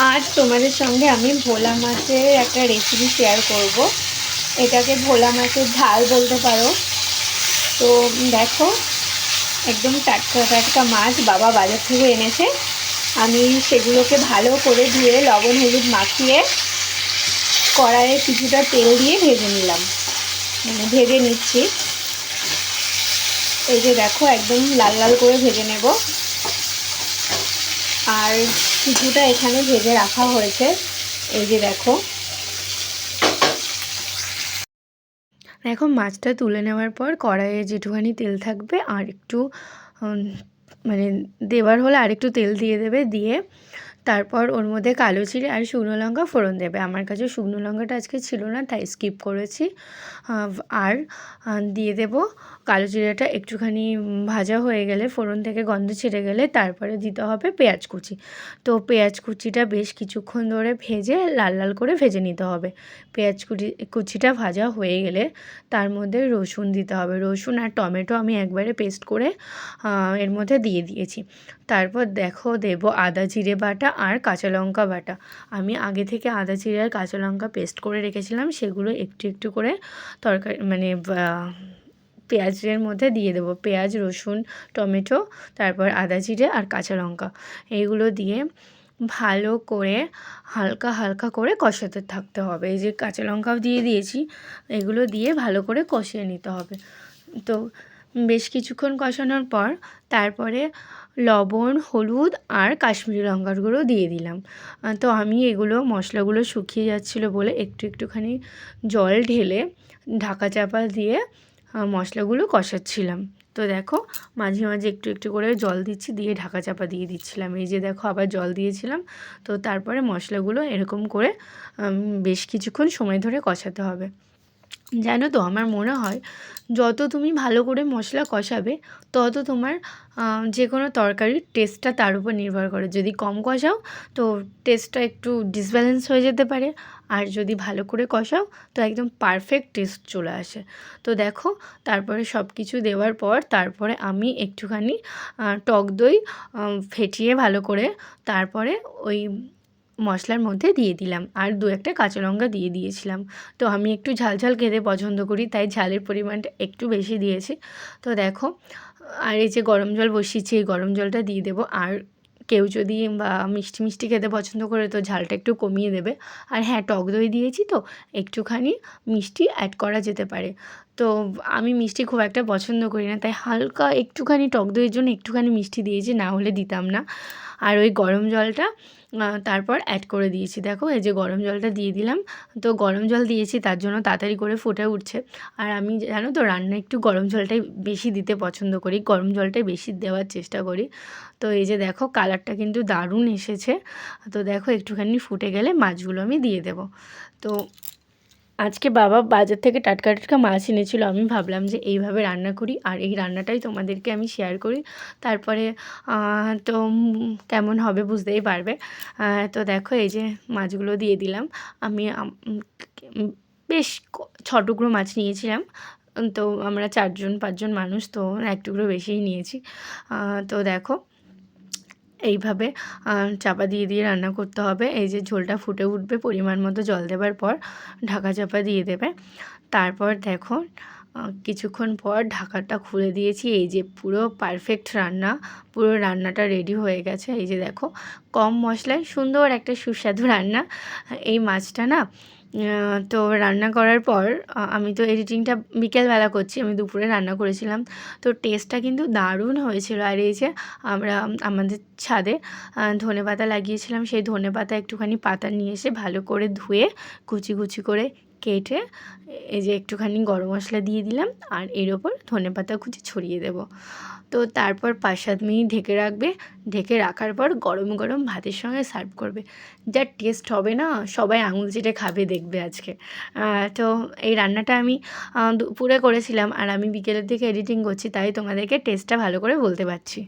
আজ তোমাদের সঙ্গে আমি ভোলা মাছের একটা রেসিপি শেয়ার করব। এটাকে ভোলা মাছের ঝাল বলতে পারো। তো দেখো, একদম টাটকা টাটকা মাছ বাবা বাজার থেকে এনেছে। আমি সেগুলোকে ভালো করে ধুয়ে লবণ হলুদ মাখিয়ে কড়াইয়ে কিছুটা তেল দিয়ে ভেজে নিলাম, মানে ভেজে নিচ্ছি। এই যে দেখো, একদম লাল লাল করে ভেজে নেব। আর কিছুটা এখানে ভেজে রাখা হয়েছে, এই যে দেখো। দেখো, মাছটা তুলে নেওয়ার পর কড়াইয়ে যেটুখানি তেল থাকবে আর একটু মানে দেওয়ার হলে আর একটু তেল দিয়ে দেবে, দিয়ে তারপর ওর মধ্যে কালো জিরে আর শুকনো লঙ্কা ফোড়ন দেবে। আমার কাছে শুকনো লঙ্কাটা আজকে ছিল না, তাই স্কিপ করেছি। আর দিয়ে দেব কালো জিরেটা একটুখানি ভাজা হয়ে গেলে, ফোড়ন থেকে গন্ধ ছেড়ে গেলে তারপরে দিতে হবে পেঁয়াজ কুচি। তো পেঁয়াজ কুচিটা বেশ কিছুক্ষণ ধরে ভেজে লাল লাল করে ভেজে নিতে হবে। পেঁয়াজ কুচিটা ভাজা হয়ে গেলে তার মধ্যে রসুন দিতে হবে। রসুন আর টমেটো আমি একবারে পেস্ট করে এর মধ্যে দিয়ে দিয়েছি। তারপর দেখো, দেব আদা জিরে বাটা আর কাঁচা লঙ্কা বাটা। আমি আগে থেকে আদা জিরে আর কাঁচা লঙ্কা পেস্ট করে রেখেছিলাম, সেগুলো একটু একটু করে তরকারি মানে পেঁয়াজের মধ্যে দিয়ে দেবো। পেঁয়াজ, রসুন, টমেটো, তারপর আদা জিরে আর কাঁচা লঙ্কা, এইগুলো দিয়ে ভালো করে হালকা হালকা করে কষাতে থাকতে হবে। এই যে কাঁচা লঙ্কাও দিয়ে দিয়েছি, এগুলো দিয়ে ভালো করে কষিয়ে নিতে হবে। তো বেশ কিছুক্ষণ কষানোর পর তারপরে লবণ, হলুদ আর কাশ্মীরি লঙ্কার গুঁড়ো দিয়ে দিলাম। তো আমি এগুলো মশলাগুলো শুকিয়ে যাচ্ছিলো বলে একটুখানি জল ঢেলে ঢাকা চাপা দিয়ে মশলাগুলো কষাচ্ছিলাম। তো দেখো, মাঝে মাঝে একটু একটু করে জল দিচ্ছি, দিয়ে ঢাকা চাপা দিয়ে দিচ্ছিলাম। এই যে দেখো, আবার জল দিয়েছিলাম। তো তারপরে মশলাগুলো এরকম করে বেশ কিছুক্ষণ সময় ধরে কষাতে হবে। জানো তো, আমার মনে হয় যত তুমি ভালো করে মশলা কষাবে তত তোমার যে কোনো তরকারির টেস্টটা তার উপর নির্ভর করে। যদি কম কষাও তো টেস্টটা একটু ডিসব্যালেন্স হয়ে যেতে পারে, আর যদি ভালো করে কষাও তো একদম পারফেক্ট টেস্ট চলে আসে। তো দেখো, তারপরে সব কিছু দেওয়ার পর তারপরে আমি একটুখানি টক দই ফেটিয়ে ভালো করে তারপরে ওই মশলার মধ্যে দিয়ে দিলাম, আর দু একটা কাঁচা লঙ্কা দিয়ে দিয়েছিলাম। তো আমি একটু ঝাল ঝাল খেতে পছন্দ করি, তাই ঝালের পরিমাণটা একটু বেশি দিয়েছি। তো দেখো, আর এই যে গরম জল বসিয়েছি, এই গরম জলটা দিয়ে দেবো। আর কেউ যদি বা মিষ্টি মিষ্টি খেতে পছন্দ করে তো ঝালটা একটু কমিয়ে দেবে। আর হ্যাঁ, টক দই দিয়েছি তো একটুখানি মিষ্টি অ্যাড করা যেতে পারে। তো আমি মিষ্টি খুব একটা পছন্দ করি না, তাই হালকা একটুখানি টক দইয়ের জন্য একটুখানি মিষ্টি দিয়েছি, না হলে দিতাম না। আর ওই গরম জলটা তারপর অ্যাড করে দিয়েছি। দেখো, এই যে গরম জলটা দিয়ে দিলাম। তো গরম জল দিয়েছি তার জন্য তাড়াতাড়ি করে ফুটে উঠছে। আর আমি জানো তো, রান্নায় একটু গরম জলটাই বেশি দিতে পছন্দ করি, গরম জলটাই বেশি দেওয়ার চেষ্টা করি। তো এই যে দেখো, কালারটা কিন্তু দারুণ এসেছে। তো দেখো, একটুখানি ফুটে গেলে মাছগুলো আমি দিয়ে দেবো। তো আজকে বাবা বাজার থেকে টাটকা টাটকা মাছ এনেছিল। আমি ভাবলাম যে এইভাবে রান্না করি, আর এই রান্নাটাই তোমাদেরকে আমি শেয়ার করি। তারপরে তো কেমন হবে বুঝতেই পারবে। তো দেখো, এই যে মাছগুলো দিয়ে দিলাম। আমি বেশ 6 টুকরো মাছ নিয়েছিলাম। তো আমরা 4-5জন মানুষ, তো 1 টুকরো বেশিই নিয়েছি। তো দেখো, এইভাবে চাপা দিয়ে দিয়ে রান্না করতে হবে। এই যে ঝোলটা ফুটে উঠবে, পরিমাণ মতো জল দেবার পর ঢাকা চাপা দিয়ে দেবে। তারপর দেখো, কিছুক্ষণ পর ঢাকাটা খুলে দিয়েছি। এই যে পুরো পারফেক্ট রান্না, পুরো রান্নাটা রেডি হয়ে গেছে। এই যে দেখো, কম মশলায় সুন্দর একটা সুস্বাদু রান্না। এই মাছটা না, তো রান্না করার পর আমি তো এডিটিংটা বিকেলবেলা করছি, আমি দুপুরে রান্না করেছিলাম। তো টেস্টটা কিন্তু দারুণ হয়েছিল। আর এই যে আমরা আমাদের ছাদে ধনেপাতা লাগিয়েছিলাম, সেই ধনেপাতা একটুখানি পাতা নিয়ে এসে ভালো করে ধুয়ে কুচি কুচি করে কেটে এই যে একটুখানি গরম মশলা দিয়ে দিলাম, আর এর ওপর ধনেপাতা কুচি ছড়িয়ে দেব। তো তারপর 5-7 মিনিট ঢেকে রাখবে। ঢেকে রাখার পর গরম গরম ভাতের সঙ্গে সার্ভ করবে। যা টেস্ট হবে না, সবাই আঙুল চেটে খাবে দেখবে আজকে। তো এই রান্নাটা আমি দুপুরে করেছিলাম, আর আমি বিকেলের দিকে এডিটিং করছি, তাই তোমাদেরকে টেস্টটা ভালো করে বলতে পারছি।